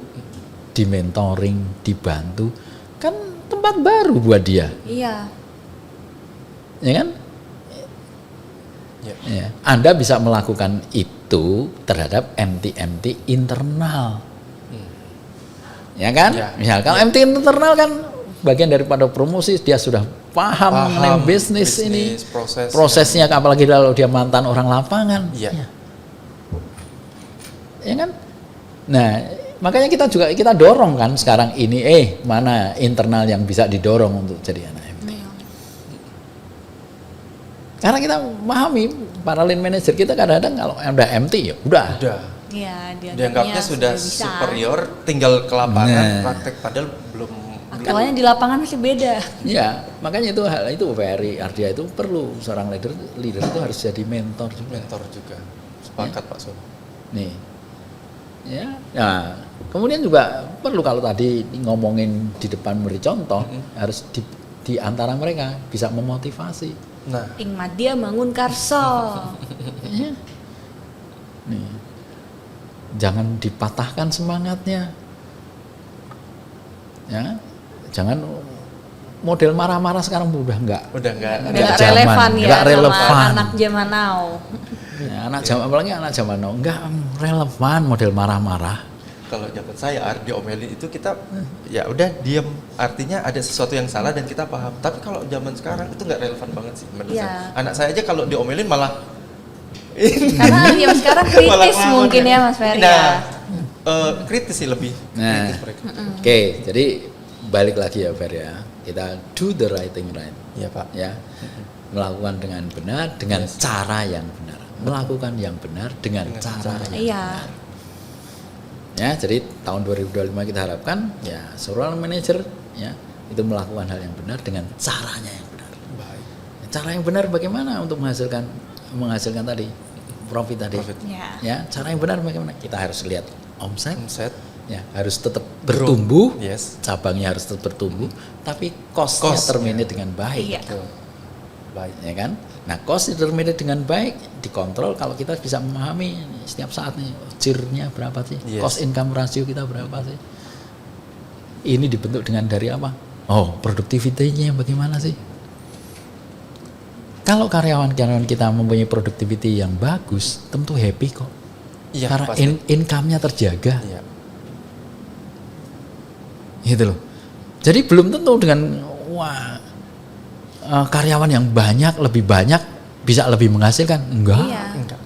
di mentoring, dibantu, kan tempat baru buat dia, Iya. ya kan? Ya. Ya. Anda bisa melakukan itu terhadap MT-MT internal. Ya kan? Ya. Misal kalau MT internal kan bagian daripada promosi, dia sudah paham mengenai bisnis ini. Prosesnya apalagi kalau dia mantan orang lapangan. Iya. Ya kan? Nah, makanya kita dorong kan sekarang ini mana internal yang bisa didorong untuk jadi anak MT. Karena kita memahami para line manager kita kadang-kadang kalau ada MT ya udah. Udah. Iya, Dianggapnya sudah bisa. superior, tinggal ke lapangan Nah. praktek padahal belum. Aktualnya di lapangan masih beda. Ya, makanya hal itu Ferry Ardia itu perlu seorang leader itu harus jadi mentor juga. Mentor juga. Sepakat Pak Sono. Nih. Ya. Nah, kemudian juga perlu kalau tadi ngomongin di depan memberi contoh, harus di antara mereka bisa memotivasi. Nah, Ing Madia Mangun Karso. Ya. Nih. Jangan dipatahkan semangatnya. Ya. Jangan model marah-marah sekarang udah enggak. udah enggak. Udah Nggak nggak zaman, relevan ya nggak sama relevan. anak zaman now. Ya, anak zaman apalagi anak zaman now enggak relevan model marah-marah. kalau zaman saya diomelin itu kita ya udah diem, artinya ada sesuatu yang salah dan kita paham. Tapi kalau zaman sekarang itu nggak relevan banget sih menurut Iya. saya. Anak saya aja kalau diomelin malah Karena yang sekarang malah kritis ngelawan mungkin ya Mas Ferry Nah, ya. kritis sih lebih Nah, kritis mereka. oke, jadi balik lagi ya Fer ya, kita do the right thing right, Iya Pak. ya, melakukan dengan benar, dengan Yes. cara yang benar, melakukan yang benar dengan cara yang Iya. benar. Ya, jadi tahun 2025 kita harapkan ya seorang manajer ya itu melakukan hal yang benar dengan caranya yang benar. Baik. Cara yang benar bagaimana untuk menghasilkan tadi profit tadi. Profit. Ya. Ya, cara yang benar bagaimana? Kita harus lihat omset, Omset. ya harus tetap bertumbuh, Yes. cabangnya harus tetap bertumbuh, tapi cost-nya Cost, termanage dengan baik, Iya. Betul. Baik. ya kan? Nah, cost termanage dengan baik, dikontrol kalau kita bisa memahami setiap saat nih, CIR-nya berapa sih, Yes. cost income ratio kita berapa sih? Ini dibentuk dengan dari apa? Oh, produktivitinya bagaimana sih? Kalau karyawan-karyawan kita mempunyai produktiviti yang bagus, tentu happy kok. Iya, Karena pasti. income-nya terjaga. Iya. Gitu loh. Jadi belum tentu dengan karyawan yang banyak, lebih banyak bisa lebih menghasilkan. Enggak. Iya. Enggak.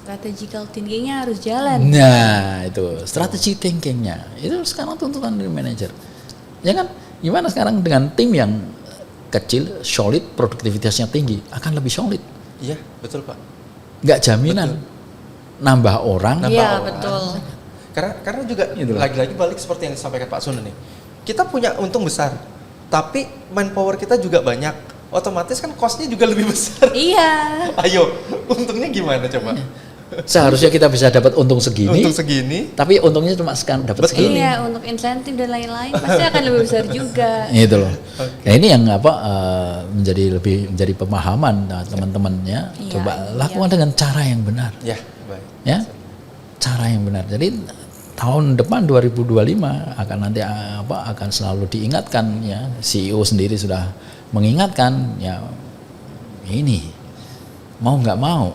Strategical thinkingnya harus jalan. Nah, itu strategi thinkingnya. Itu sekarang tuntutan dari manajer. Ya kan? Gimana sekarang dengan tim yang kecil, solid, produktivitasnya tinggi, akan lebih solid. Iya, betul Pak. Nggak jaminan nambah orang. Nambah Iya, orang. betul. Karena juga Gitu loh. lagi-lagi balik seperti yang disampaikan Pak Sun nih. Kita punya untung besar, tapi manpower kita juga banyak. Otomatis kan cost-nya juga lebih besar. Iya. Ayo, untungnya gimana coba? Seharusnya kita bisa dapat untung segini, Untung segini, tapi untungnya cuma sekarang dapat Betul. segini. Iya, untuk insentif dan lain-lain pasti akan lebih besar juga. Gitu loh. Nah, ini yang menjadi pemahaman teman-teman ya. Iya, Coba iya. lakukan dengan cara yang benar, ya baik. ya. Cara yang benar. Jadi tahun depan 2025 akan nanti akan selalu diingatkan ya. CEO sendiri sudah mengingatkan ya, ini mau nggak mau,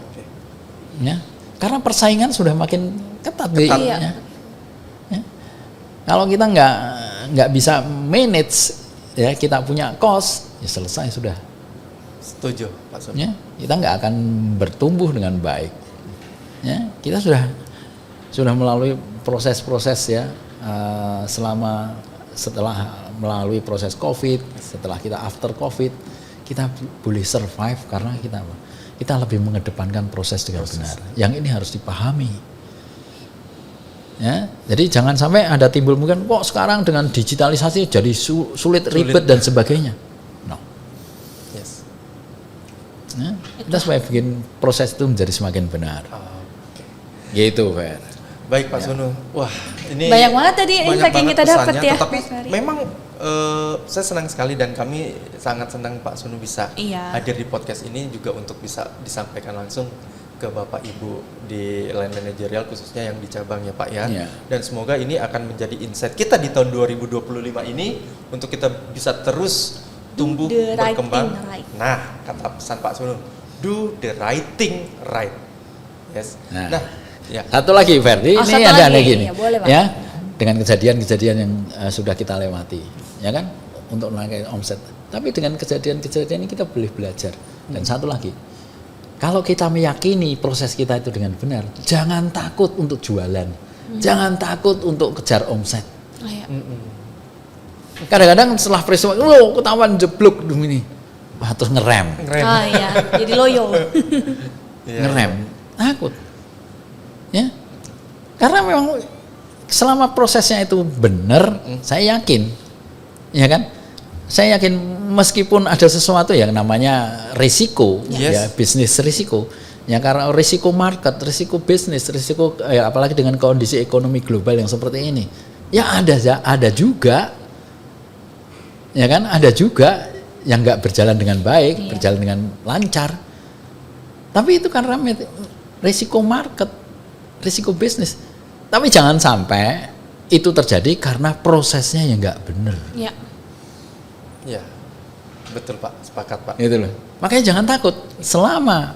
ya. Karena persaingan sudah makin ketat, Iya. ya. Ya. Kalau kita nggak bisa manage ya, kita punya cost ya selesai sudah. Setuju Pak Sun. Ya, kita nggak akan bertumbuh dengan baik. Ya, kita sudah melalui proses-proses ya, setelah melalui proses COVID, setelah kita after COVID, kita boleh survive karena kita lebih mengedepankan proses dengan benar. Yang ini harus dipahami. Ya, jadi jangan sampai ada timbul mungkin kok sekarang dengan digitalisasi jadi sulit, ribet dan sebagainya. No. Yes. Ya, kita supaya bikin proses itu menjadi semakin benar. Oke. Gitu, Fer. Baik Pak Sunu. Wah, ini Banyak banget tadi banyak insight yang banget kita dapat pesannya, ya, Tetapi Mas Ferry. memang saya senang sekali dan kami sangat senang Pak Sunu bisa Iya. hadir di podcast ini juga untuk bisa disampaikan langsung ke Bapak Ibu di line manajerial khususnya yang di cabang ya Pak ya. Iya. Dan semoga ini akan menjadi insight kita di tahun 2025 ini untuk kita bisa terus tumbuh the right berkembang. thing right. Nah, kata pesan Pak Sunu, do the right thing right. Yes. Nah. Nah, ya. Satu lagi, Fer. Ini satu ada lagi. gini. Ya, boleh, Pak. Ya, dengan kejadian-kejadian yang sudah kita lewati, ya kan, untuk naik omset. Tapi dengan kejadian-kejadian ini kita boleh belajar. Dan satu lagi, kalau kita meyakini proses kita itu dengan benar, jangan takut untuk jualan, jangan takut untuk kejar omset. Iya. Kadang-kadang setelah peristiwa, ketahuan jeblok ini, wah, terus ngerem, Keren. Ah iya, jadi loyo. Iya, ngerem, takut, ya, karena memang selama prosesnya itu benar, saya yakin, ya kan, saya yakin meskipun ada sesuatu yang namanya risiko, Yes. ya bisnis risiko, ya karena risiko market, risiko bisnis, risiko apalagi dengan kondisi ekonomi global yang seperti ini, ya ada juga, ya kan, ada juga yang nggak berjalan dengan baik, Iya. berjalan dengan lancar, tapi itu karena risiko market, risiko bisnis. Tapi jangan sampai itu terjadi karena prosesnya yang nggak benar. Iya. Iya. Betul Pak, sepakat Pak. Gitu loh. Makanya jangan takut. Selama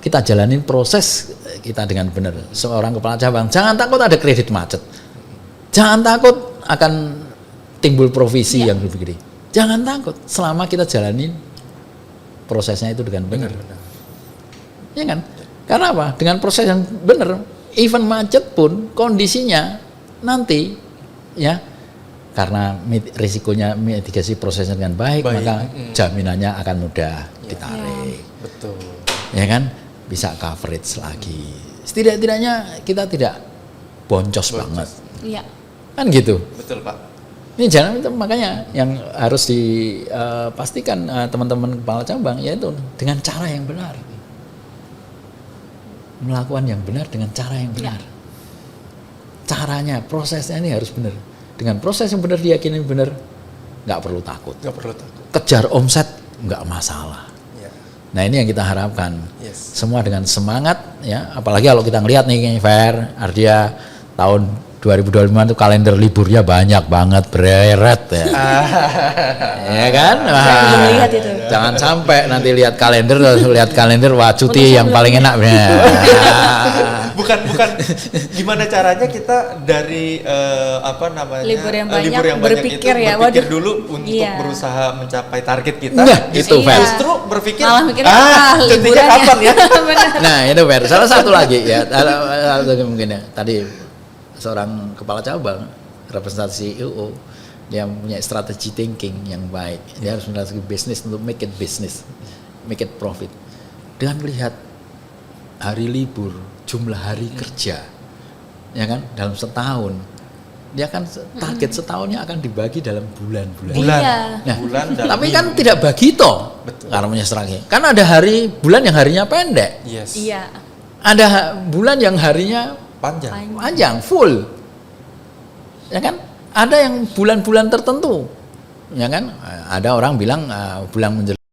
kita jalanin proses kita dengan benar. Seorang kepala cabang, jangan takut ada kredit macet. Jangan takut akan timbul provisi yang lebih gede. Jangan takut selama kita jalanin prosesnya itu dengan benar. Ya kan? Karena apa? Dengan proses yang benar, even macet pun kondisinya nanti ya karena risikonya mitigasi prosesnya dengan baik. Maka jaminannya akan mudah ditarik. Betul. Ya kan? Bisa coverage lagi. Setidak-tidaknya kita tidak boncos banget. Iya. Kan gitu. Betul, Pak. Ini jangan itu makanya yang harus dipastikan teman-teman kepala cabang yaitu dengan cara yang benar. Melakukan yang benar dengan cara yang benar. Caranya, prosesnya ini harus benar. Dengan proses yang benar diyakini benar, nggak perlu takut. Nggak perlu takut. Kejar omset nggak masalah. Ya. Nah ini yang kita harapkan. Yes. Semua dengan semangat ya. Apalagi kalau kita ngelihat nih Fer, Ardia tahun 2025 itu kalender liburnya banyak banget bereret ya. Ya kan? Saya belum lihat itu. Jangan sampai nanti lihat kalender wah cuti yang paling enak. bukan gimana caranya kita dari Libur yang banyak, banyak berpikir itu, ya, berpikir waduh. dulu untuk Iya. berusaha mencapai target kita. Nah, itu, Fer. Justru berpikir Malah mikirnya cutinya liburan kapan ya? Benar. Nah itu Fer, salah satu lagi ya, salah satu mungkin ya, tadi seorang kepala cabang, representasi CEO, dia punya strategi thinking yang baik, dia harus melakukan bisnis untuk make it business, make it profit, dengan melihat hari libur, jumlah hari kerja, ya kan, dalam setahun, dia kan target setahunnya akan dibagi dalam bulan-bulan. Iya. Nah, Bulan dan tapi minggu. kan tidak bagi toh, Betul. karena punya strategi. Kan ada hari bulan yang harinya pendek, Yes. Iya. ada bulan yang harinya Panjang. panjang, full, ya kan? Ada yang bulan-bulan tertentu, ya kan? Ada orang bilang bulan menjelang